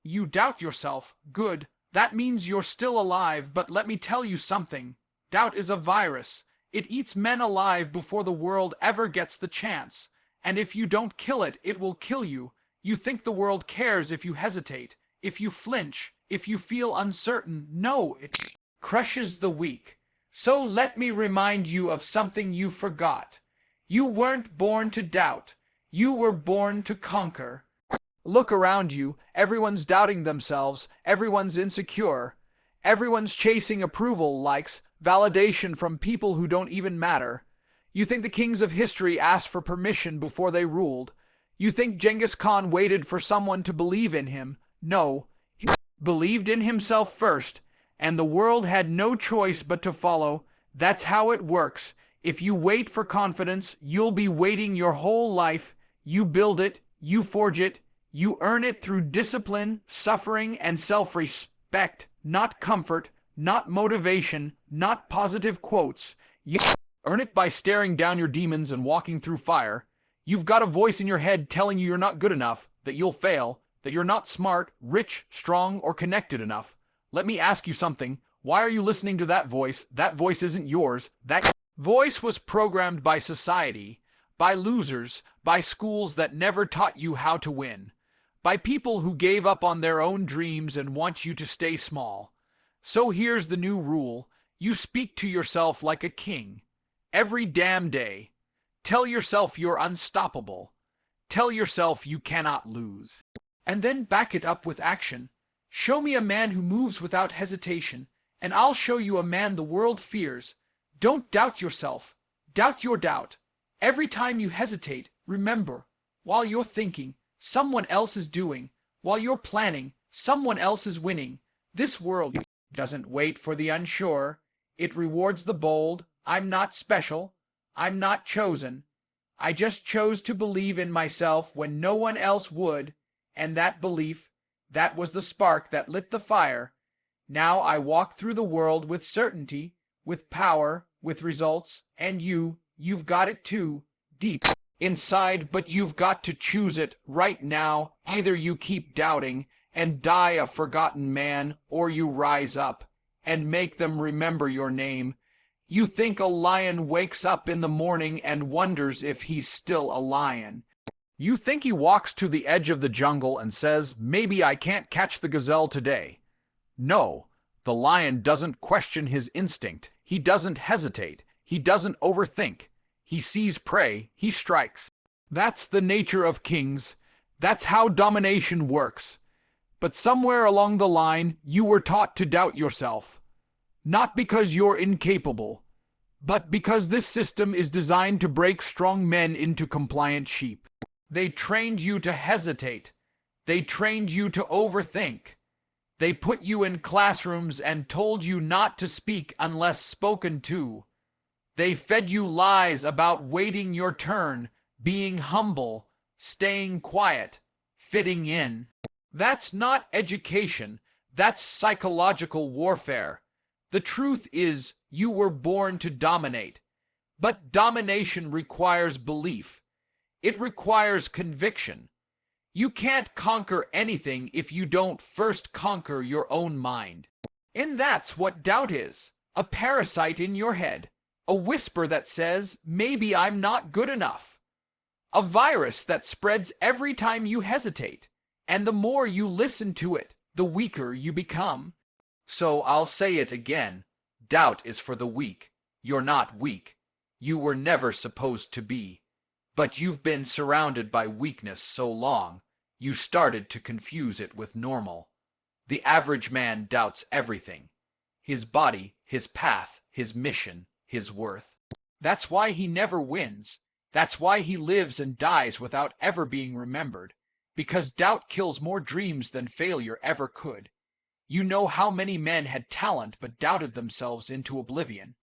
You doubt yourself. Good. That means you're still alive, but let me tell you something. Doubt is a virus. It eats men alive before the world ever gets the chance. And if you don't kill it, it will kill you. You think the world cares if you hesitate, if you flinch, if you feel uncertain. No, it crushes the weak. So let me remind you of something you forgot. You weren't born to doubt. You were born to conquer. Look around you. Everyone's doubting themselves. Everyone's insecure. Everyone's chasing approval, likes, validation from people who don't even matter. You think the kings of history asked for permission before they ruled. You think Genghis Khan waited for someone to believe in him. No, he believed in himself first, and the world had no choice but to follow. That's how it works. If you wait for confidence, you'll be waiting your whole life. You build it, you forge it, you earn it through discipline, suffering, and self-respect, not comfort, not motivation, not positive quotes. You earn it by staring down your demons and walking through fire. You've got a voice in your head telling you you're not good enough, that you'll fail, that you're not smart, rich, strong, or connected enough. Let me ask you something. Why are you listening to that voice? That voice isn't yours. That voice was programmed by society, by losers, by schools that never taught you how to win, by people who gave up on their own dreams and want you to stay small. So here's the new rule. You speak to yourself like a king. Every damn day. Tell yourself you're unstoppable. Tell yourself you cannot lose. And then back it up with action. Show me a man who moves without hesitation, and I'll show you a man the world fears. Don't doubt yourself. Doubt your doubt. Every time you hesitate, remember, while you're thinking, someone else is doing. While you're planning, someone else is winning. This world doesn't wait for the unsure. It rewards the bold. I'm not special. I'm not chosen. I just chose to believe in myself when no one else would, and that belief, that was the spark that lit the fire. Now I walk through the world with certainty, with power, with results, and you've got it too, deep inside, but you've got to choose it right now. Either you keep doubting and die a forgotten man, or you rise up and make them remember your name. You think a lion wakes up in the morning and wonders if he's still a lion. You think he walks to the edge of the jungle and says, maybe I can't catch the gazelle today. No, the lion doesn't question his instinct. He doesn't hesitate. He doesn't overthink. He sees prey. He strikes. That's the nature of kings. That's how domination works. But somewhere along the line, you were taught to doubt yourself. Not because you're incapable, but because this system is designed to break strong men into compliant sheep. They trained you to hesitate. They trained you to overthink. They put you in classrooms and told you not to speak unless spoken to. They fed you lies about waiting your turn, being humble, staying quiet, fitting in. That's not education. That's psychological warfare. The truth is, you were born to dominate. But domination requires belief. It requires conviction. You can't conquer anything if you don't first conquer your own mind. And that's what doubt is. A parasite in your head. A whisper that says, maybe I'm not good enough. A virus that spreads every time you hesitate. And the more you listen to it, the weaker you become. So I'll say it again. Doubt is for the weak. You're not weak. You were never supposed to be. But you've been surrounded by weakness so long, you started to confuse it with normal. The average man doubts everything. His body, his path, his mission, his worth. That's why he never wins. That's why he lives and dies without ever being remembered. Because doubt kills more dreams than failure ever could. You know how many men had talent but doubted themselves into oblivion.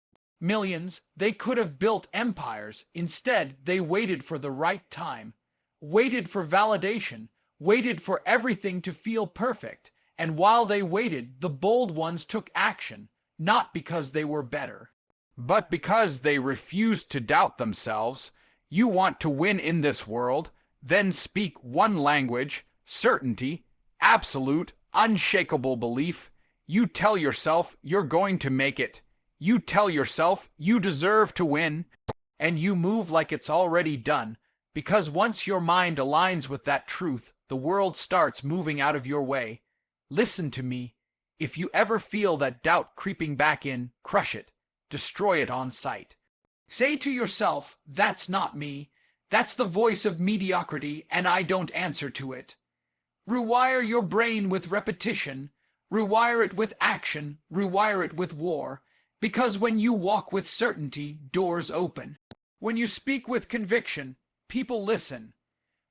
Millions, they could have built empires. Instead, they waited for the right time. Waited for validation. Waited for everything to feel perfect. And while they waited, the bold ones took action. Not because they were better, but because they refused to doubt themselves. You want to win in this world? Then speak one language, certainty, absolute, unshakable belief. You tell yourself you're going to make it. You tell yourself you deserve to win, and you move like it's already done, because once your mind aligns with that truth, the world starts moving out of your way. Listen to me. If you ever feel that doubt creeping back in, crush it. Destroy it on sight. Say to yourself, that's not me. That's the voice of mediocrity, and I don't answer to it. Rewire your brain with repetition. Rewire it with action. Rewire it with war. Because when you walk with certainty, doors open. When you speak with conviction, people listen.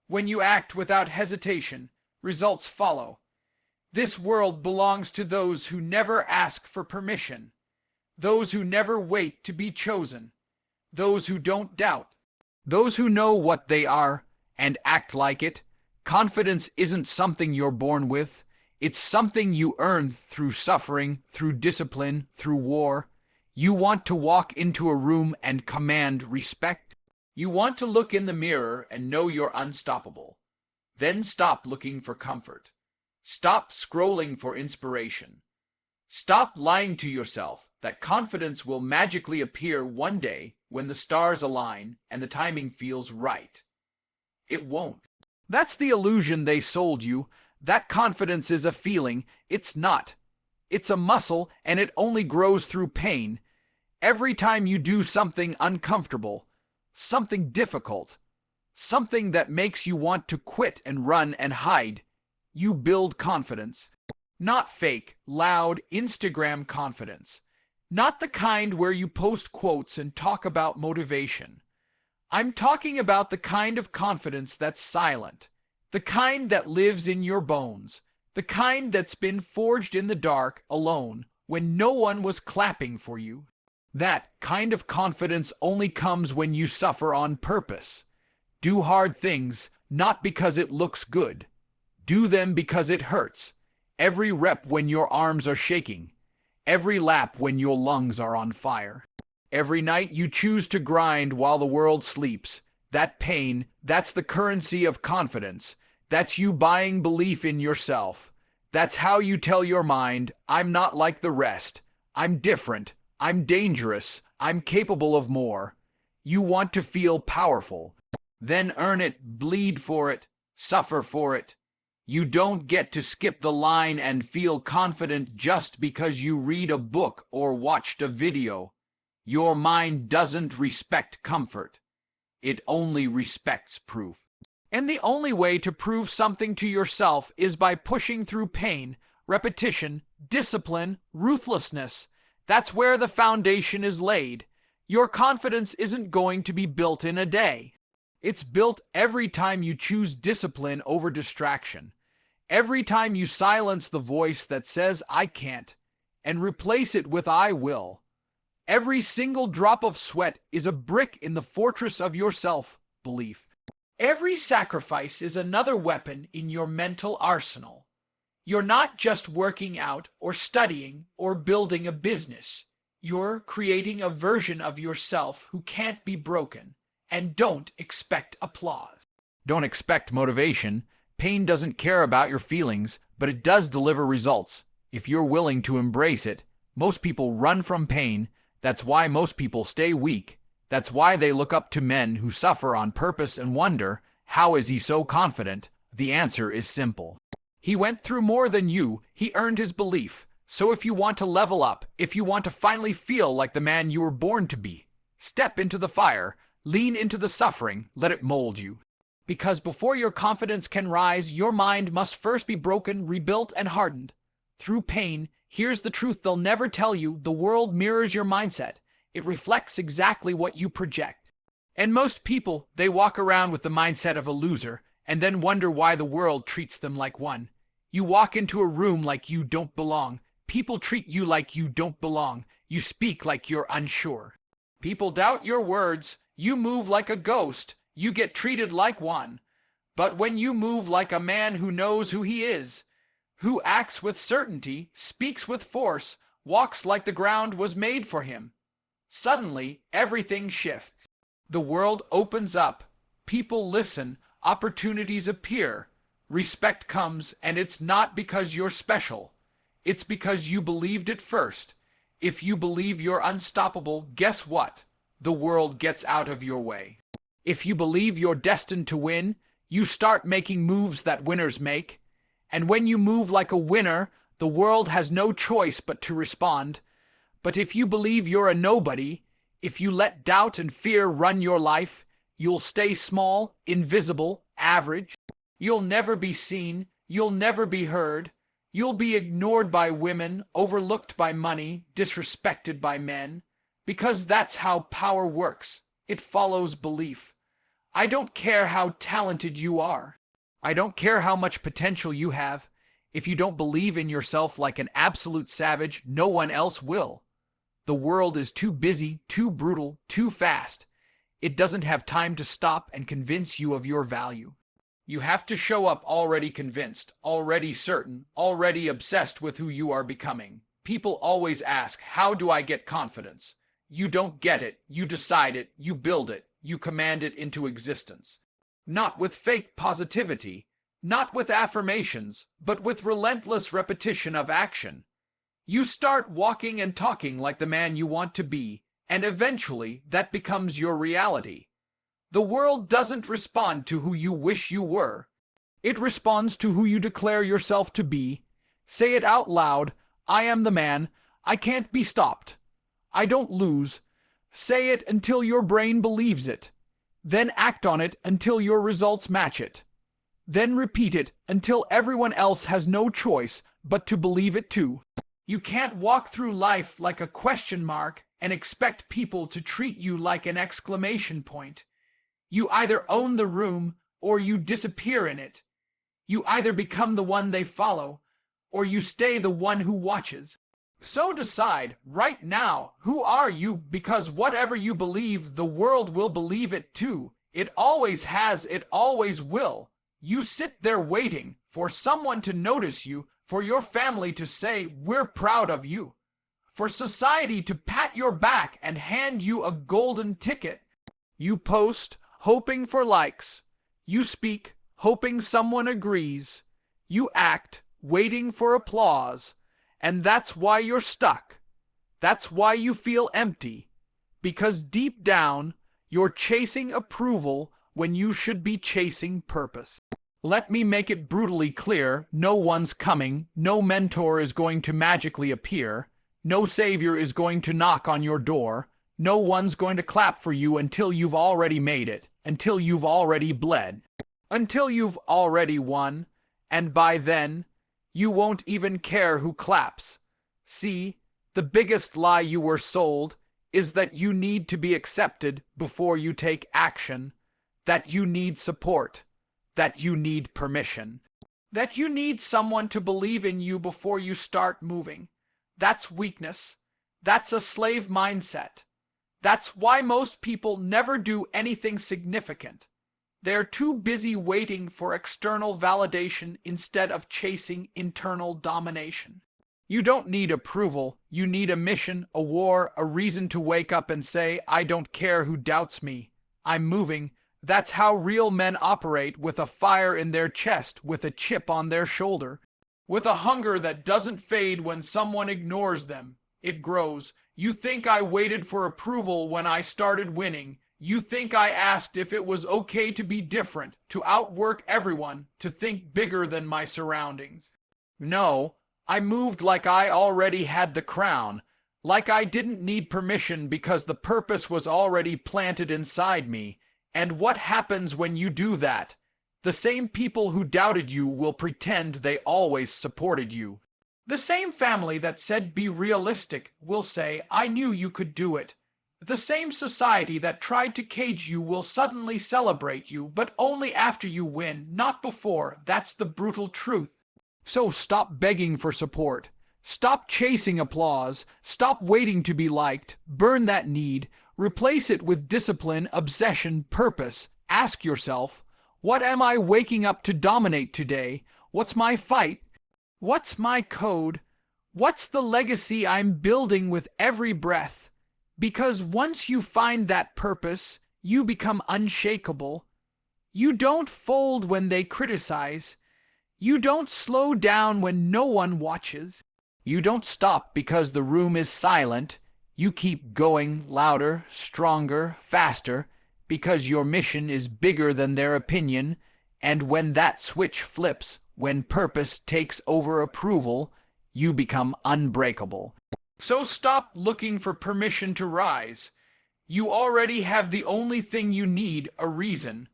When you act without hesitation, results follow. This world belongs to those who never ask for permission, those who never wait to be chosen, those who don't doubt, those who know what they are and act like it. Confidence isn't something you're born with. It's something you earn through suffering, through discipline, through war. You want to walk into a room and command respect. You want to look in the mirror and know you're unstoppable. Then stop looking for comfort. Stop scrolling for inspiration. Stop lying to yourself that confidence will magically appear one day when the stars align and the timing feels right. It won't. That's the illusion they sold you. That confidence is a feeling. It's not. It's a muscle, and it only grows through pain. Every time you do something uncomfortable, something difficult, something that makes you want to quit and run and hide, you build confidence. Not fake, loud Instagram confidence. Not the kind where you post quotes and talk about motivation. I'm talking about the kind of confidence that's silent, the kind that lives in your bones, the kind that's been forged in the dark, alone, when no one was clapping for you. That kind of confidence only comes when you suffer on purpose. Do hard things, not because it looks good. Do them because it hurts. Every rep when your arms are shaking. Every lap when your lungs are on fire. Every night you choose to grind while the world sleeps. That pain, that's the currency of confidence. That's you buying belief in yourself. That's how you tell your mind, I'm not like the rest. I'm different. I'm dangerous. I'm capable of more. You want to feel powerful. Then earn it, bleed for it, suffer for it. You don't get to skip the line and feel confident just because you read a book or watched a video. Your mind doesn't respect comfort. It only respects proof. And the only way to prove something to yourself is by pushing through pain, repetition, discipline, ruthlessness. That's where the foundation is laid. Your confidence isn't going to be built in a day. It's built every time you choose discipline over distraction. Every time you silence the voice that says, I can't, and replace it with I will. Every single drop of sweat is a brick in the fortress of your self-belief. Every sacrifice is another weapon in your mental arsenal. You're not just working out or studying or building a business. You're creating a version of yourself who can't be broken. And don't expect applause. Don't expect motivation. Pain doesn't care about your feelings, but it does deliver results. If you're willing to embrace it, most people run from pain. That's why most people stay weak. That's why they look up to men who suffer on purpose and wonder, how is he so confident? The answer is simple. He went through more than you. He earned his belief. So if you want to level up, if you want to finally feel like the man you were born to be, step into the fire. Lean into the suffering, let it mold you. Because before your confidence can rise, your mind must first be broken, rebuilt, and hardened. Through pain, here's the truth they'll never tell you: the world mirrors your mindset. It reflects exactly what you project. And most people, they walk around with the mindset of a loser, and then wonder why the world treats them like one. You walk into a room like you don't belong. People treat you like you don't belong. You speak like you're unsure. People doubt your words. You move like a ghost, you get treated like one. But when you move like a man who knows who he is, who acts with certainty, speaks with force, walks like the ground was made for him, suddenly everything shifts. The world opens up, people listen, opportunities appear. Respect comes, and it's not because you're special. It's because you believed it first. If you believe you're unstoppable, guess what? The world gets out of your way. If you believe you're destined to win, you start making moves that winners make. And when you move like a winner, the world has no choice but to respond. But if you believe you're a nobody, if you let doubt and fear run your life, you'll stay small, invisible, average. You'll never be seen. You'll never be heard. You'll be ignored by women, overlooked by money, disrespected by men. Because that's how power works. It follows belief. I don't care how talented you are. I don't care how much potential you have. If you don't believe in yourself like an absolute savage, no one else will. The world is too busy, too brutal, too fast. It doesn't have time to stop and convince you of your value. You have to show up already convinced, already certain, already obsessed with who you are becoming. People always ask, how do I get confidence? You don't get it, you decide it, you build it, you command it into existence. Not with fake positivity, not with affirmations, but with relentless repetition of action. You start walking and talking like the man you want to be, and eventually that becomes your reality. The world doesn't respond to who you wish you were. It responds to who you declare yourself to be. Say it out loud. I am the man. I can't be stopped. I don't lose. Say it until your brain believes it. Then act on it until your results match it. Then repeat it until everyone else has no choice but to believe it too. You can't walk through life like a question mark and expect people to treat you like an exclamation point. You either own the room or you disappear in it. You either become the one they follow or you stay the one who watches. So decide right now, who are you? Because whatever you believe, the world will believe it too. It always has, it always will. You sit there waiting for someone to notice you, for your family to say, we're proud of you, for society to pat your back and hand you a golden ticket. You post, hoping for likes. You speak, hoping someone agrees. You act, waiting for applause. And that's why you're stuck. That's why you feel empty. Because deep down, you're chasing approval when you should be chasing purpose. Let me make it brutally clear, no one's coming, no mentor is going to magically appear, no savior is going to knock on your door, no one's going to clap for you until you've already made it, until you've already bled, until you've already won, and by then, you won't even care who claps. See, the biggest lie you were sold is that you need to be accepted before you take action, that you need support, that you need permission, that you need someone to believe in you before you start moving. That's weakness. That's a slave mindset. That's why most people never do anything significant. They're too busy waiting for external validation instead of chasing internal domination. You don't need approval. You need a mission, a war, a reason to wake up and say, I don't care who doubts me. I'm moving. That's how real men operate, with a fire in their chest, with a chip on their shoulder, with a hunger that doesn't fade when someone ignores them. It grows. You think I waited for approval when I started winning. You think I asked if it was okay to be different, to outwork everyone, to think bigger than my surroundings. No, I moved like I already had the crown, like I didn't need permission because the purpose was already planted inside me. And what happens when you do that? The same people who doubted you will pretend they always supported you. The same family that said be realistic will say, I knew you could do it. The same society that tried to cage you will suddenly celebrate you, but only after you win, not before. That's the brutal truth. So stop begging for support. Stop chasing applause. Stop waiting to be liked. Burn that need. Replace it with discipline, obsession, purpose. Ask yourself, what am I waking up to dominate today? What's my fight? What's my code? What's the legacy I'm building with every breath? Because once you find that purpose, you become unshakable. You don't fold when they criticize. You don't slow down when no one watches. You don't stop because the room is silent. You keep going louder, stronger, faster, because your mission is bigger than their opinion, and when that switch flips, when purpose takes over approval, you become unbreakable. So stop looking for permission to rise. You already have the only thing you need, a reason.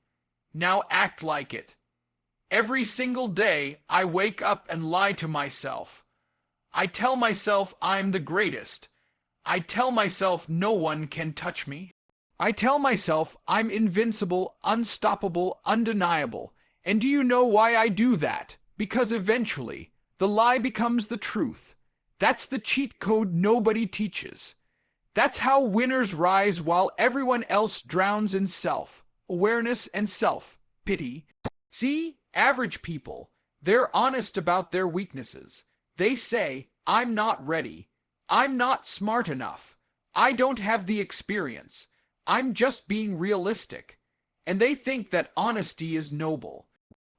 Now act like it. Every single day, I wake up and lie to myself. I tell myself I'm the greatest. I tell myself no one can touch me. I tell myself I'm invincible, unstoppable, undeniable. And do you know why I do that? Because eventually, the lie becomes the truth. That's the cheat code nobody teaches. That's how winners rise while everyone else drowns in self-awareness and self-pity. See, average people, they're honest about their weaknesses. They say, I'm not ready. I'm not smart enough. I don't have the experience. I'm just being realistic. And they think that honesty is noble.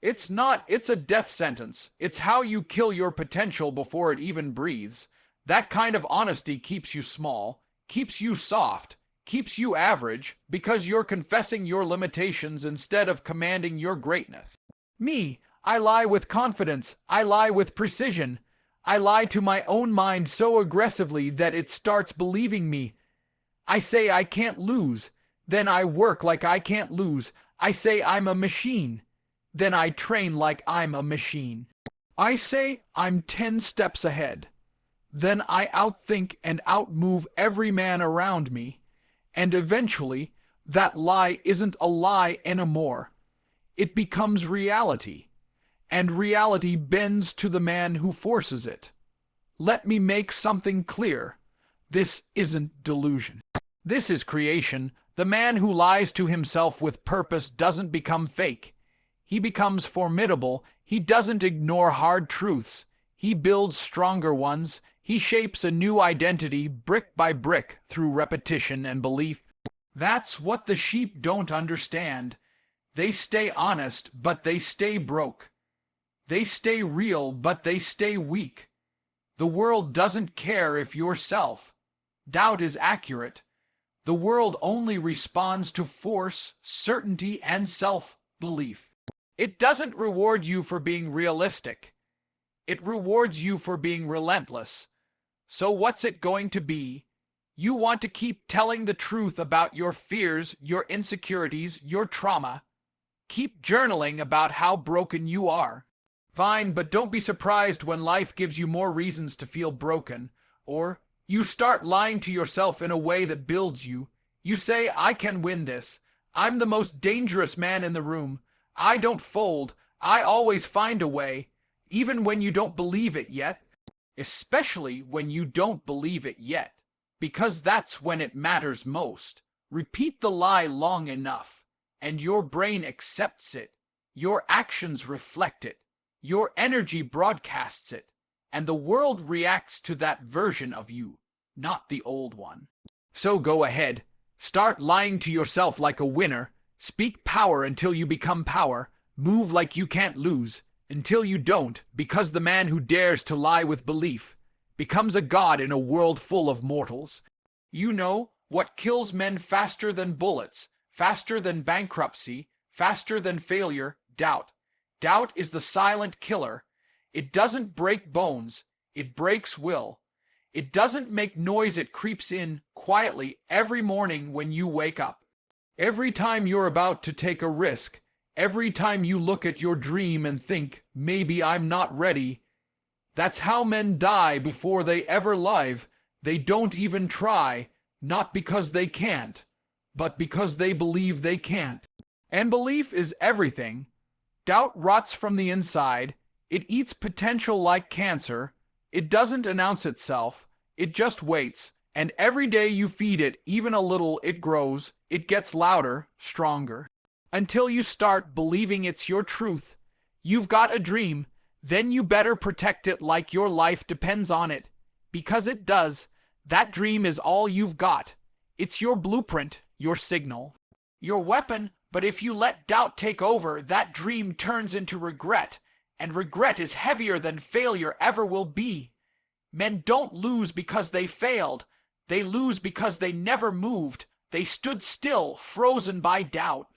It's not, it's a death sentence. It's how you kill your potential before it even breathes. That kind of honesty keeps you small, keeps you soft, keeps you average, because you're confessing your limitations instead of commanding your greatness. Me, I lie with confidence. I lie with precision. I lie to my own mind so aggressively that it starts believing me. I say I can't lose. Then I work like I can't lose. I say I'm a machine. Then I train like I'm a machine. I say I'm 10 steps ahead. Then I outthink and outmove every man around me. And eventually, that lie isn't a lie anymore. It becomes reality. And reality bends to the man who forces it. Let me make something clear. This isn't delusion. This is creation. The man who lies to himself with purpose doesn't become fake. He becomes formidable. He doesn't ignore hard truths. He builds stronger ones. He shapes a new identity brick by brick through repetition and belief. That's what the sheep don't understand. They stay honest, but they stay broke. They stay real, but they stay weak. The world doesn't care if you're self. Doubt is accurate. The world only responds to force, certainty, and self-belief. It doesn't reward you for being realistic. It rewards you for being relentless. So what's it going to be? You want to keep telling the truth about your fears, your insecurities, your trauma. Keep journaling about how broken you are. Fine, but don't be surprised when life gives you more reasons to feel broken. Or you start lying to yourself in a way that builds you. You say, I can win this. I'm the most dangerous man in the room. I don't fold. I always find a way, even when you don't believe it yet. Especially when you don't believe it yet, because that's when it matters most. Repeat the lie long enough, and your brain accepts it. Your actions reflect it. Your energy broadcasts it, and the world reacts to that version of you, not the old one. So go ahead. Start lying to yourself like a winner. Speak power until you become power. Move like you can't lose until you don't, because the man who dares to lie with belief becomes a god in a world full of mortals. You know what kills men faster than bullets, faster than bankruptcy, faster than failure? Doubt. Doubt is the silent killer. It doesn't break bones. It breaks will. It doesn't make noise. It creeps in quietly every morning when you wake up. Every time you're about to take a risk, every time you look at your dream and think, maybe I'm not ready. That's how men die before they ever live. They don't even try, not because they can't, but because they believe they can't. And belief is everything. Doubt rots from the inside. It eats potential like cancer. It doesn't announce itself. It just waits. And every day you feed it, even a little, it grows. It gets louder, stronger, until you start believing it's your truth. You've got a dream. Then you better protect it like your life depends on it. Because it does. That dream is all you've got. It's your blueprint, your signal, your weapon. But if you let doubt take over, that dream turns into regret. and regret is heavier than failure ever will be. Men don't lose because they failed. They lose because they never moved. They stood still, frozen by doubt.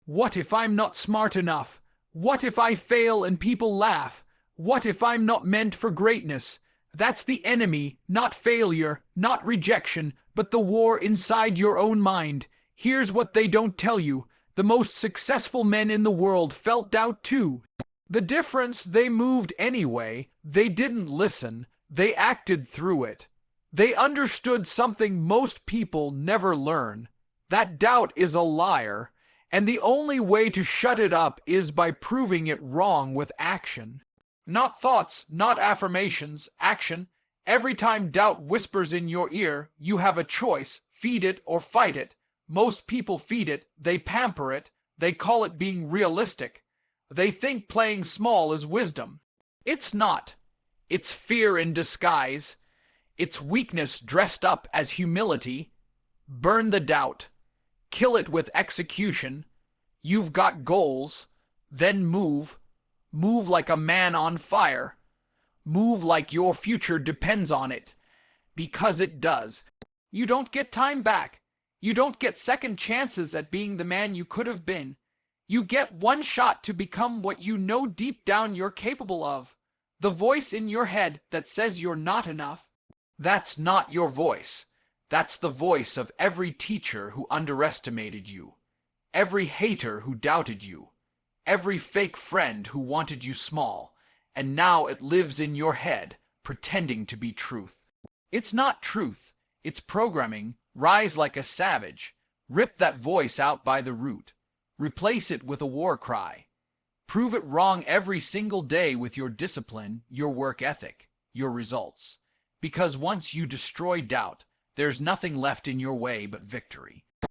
What if I'm not smart enough? What if I fail and people laugh? What if I'm not meant for greatness? That's the enemy, not failure, not rejection, but the war inside your own mind. Here's what they don't tell you. The most successful men in the world felt doubt too. The difference, they moved anyway. They didn't listen. They acted through it. They understood something most people never learn. That doubt is a liar, and the only way to shut it up is by proving it wrong with action. Not thoughts, not affirmations, action. Every time doubt whispers in your ear, you have a choice, feed it or fight it. Most people feed it, they pamper it, they call it being realistic. They think playing small is wisdom. It's not. It's fear in disguise. It's weakness dressed up as humility. Burn the doubt. Kill it with execution. You've got goals. Then move. Move like a man on fire. Move like your future depends on it. Because it does. You don't get time back. You don't get second chances at being the man you could have been. You get one shot to become what you know deep down you're capable of. The voice in your head that says you're not enough, that's not your voice. That's the voice of every teacher who underestimated you, every hater who doubted you, every fake friend who wanted you small, and now it lives in your head, pretending to be truth. It's not truth. It's programming. Rise like a savage. Rip that voice out by the root. Replace it with a war cry. Prove it wrong every single day with your discipline, your work ethic, your results. Because once you destroy doubt, there's nothing left in your way but victory.